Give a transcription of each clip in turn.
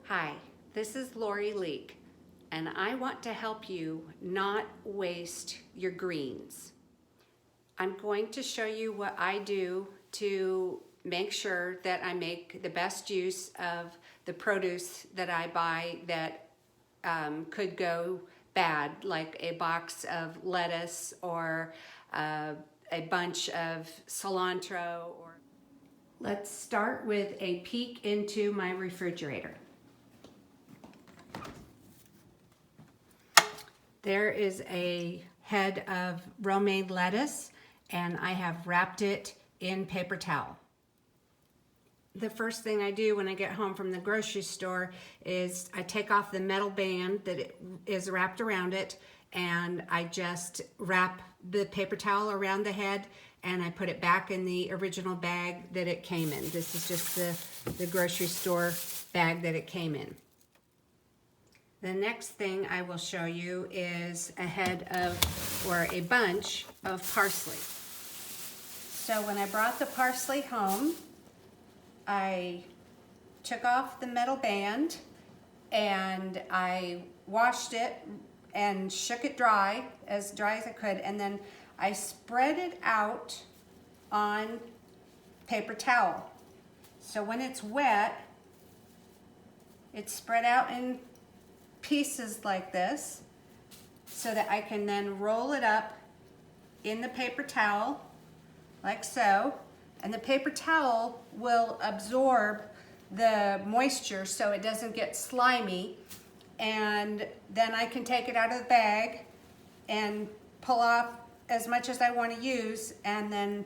Hi, this is Lori Leek, and I want to help you not waste your greens. I'm going to show you what I do to make sure that I make the best use of the produce that I buy that could go bad, like a box of lettuce or a bunch of cilantro. Let's start with a peek into my refrigerator. There is a head of romaine lettuce, and I have wrapped it in paper towel. The first thing I do when I get home from the grocery store is I take off the metal band that is wrapped around it, and I just wrap the paper towel around the head, and I put it back in the original bag that it came in. This is just the grocery store bag that it came in. The next thing I will show you is a head of, or a bunch of parsley. So when I brought the parsley home, I took off the metal band and I washed it and shook it dry as I could, and then I spread it out on paper towel. So when it's wet, it's spread out in pieces like this so that I can then roll it up in the paper towel like so, and the paper towel will absorb the moisture so it doesn't get slimy, and then I can take it out of the bag and pull off as much as I want to use, and then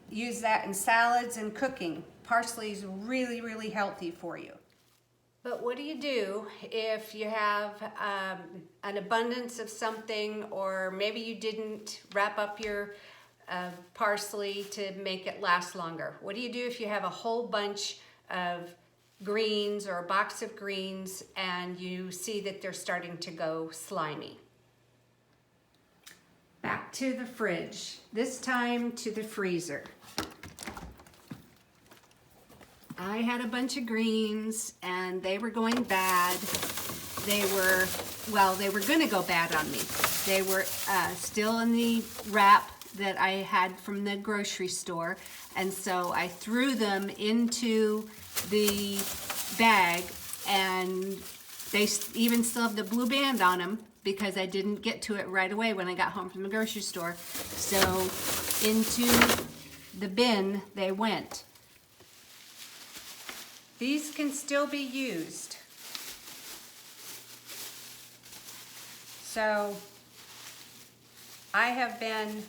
use that in salads and cooking. Parsley is really, really healthy for you. But what do you do if you have an abundance of something, or maybe you didn't wrap up your parsley to make it last longer? What do you do if you have a whole bunch of greens or a box of greens and you see that they're starting to go slimy? Back to the fridge, this time to the freezer. I had a bunch of greens and they were going bad. They were gonna go bad on me. They were still in the wrap that I had from the grocery store, and so I threw them into the bag, and they even still have the blue band on them because I didn't get to it right away when I got home from the grocery store. So into the bin they went. These can still be used. So I have been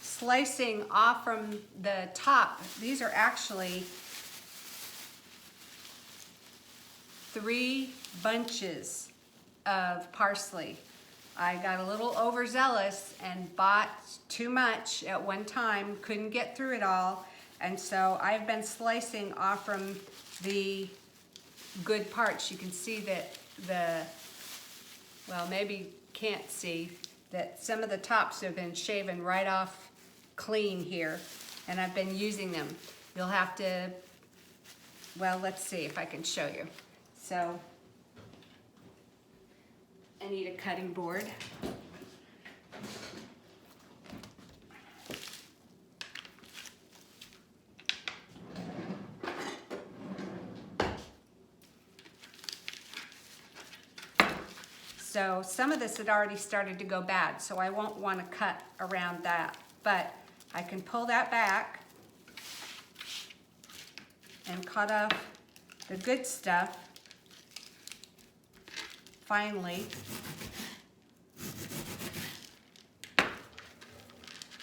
slicing off from the top. These are actually 3 bunches of parsley. I got a little overzealous and bought too much at one time, couldn't get through it all, and so I've been slicing off from the good parts. You can see that maybe you can't see that some of the tops have been shaven right off clean here, and I've been using them. You'll have to, let's see if I can show you. So I need a cutting board. So some of this had already started to go bad, so I won't want to cut around that, but I can pull that back and cut off the good stuff finally.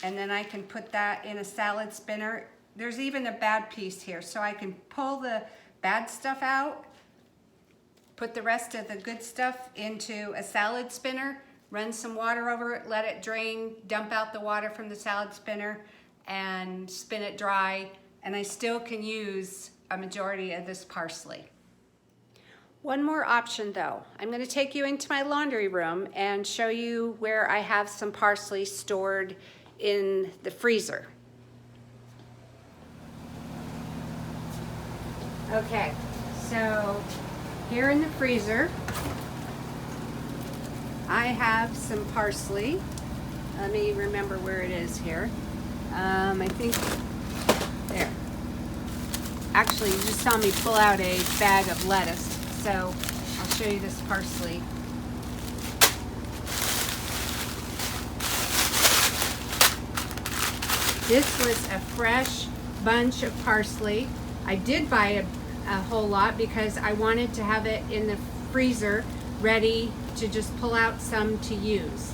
And then I can put that in a salad spinner. There's even a bad piece here, so I can pull the bad stuff out, put the rest of the good stuff into a salad spinner, run some water over it, let it drain, dump out the water from the salad spinner, and spin it dry, and I still can use a majority of this parsley. One more option though. I'm going to take you into my laundry room and show you where I have some parsley stored in the freezer. Okay, So here in the freezer, I have some parsley. Let me remember where it is here. I think there. Actually, you just saw me pull out a bag of lettuce, so I'll show you this parsley. This was a fresh bunch of parsley. I did buy a whole lot because I wanted to have it in the freezer ready to just pull out some to use.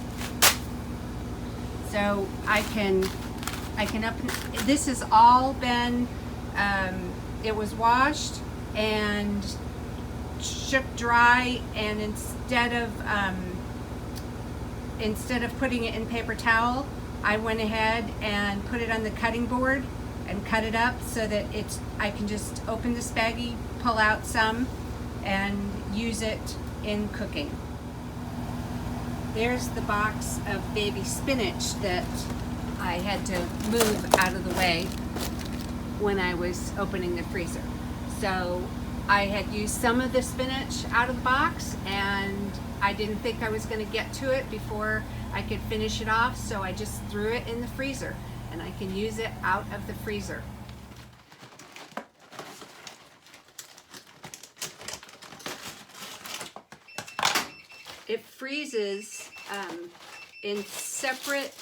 So I can this has all been, it was washed and shook dry, and instead of putting it in paper towel, I went ahead and put it on the cutting board and cut it up so that I can just open this baggie, pull out some, and use it in cooking. There's the box of baby spinach that I had to move out of the way when I was opening the freezer. So I had used some of the spinach out of the box, and I didn't think I was going to get to it before I could finish it off, so I just threw it in the freezer, and I can use it out of the freezer. It freezes in separate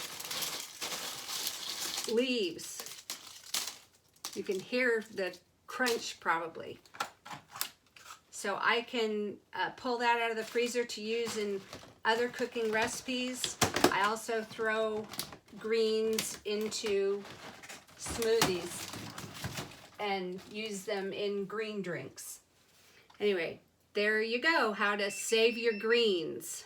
leaves. You can hear the crunch probably. So I can pull that out of the freezer to use in other cooking recipes. I also throw greens into smoothies and use them in green drinks. Anyway, there you go, how to save your greens.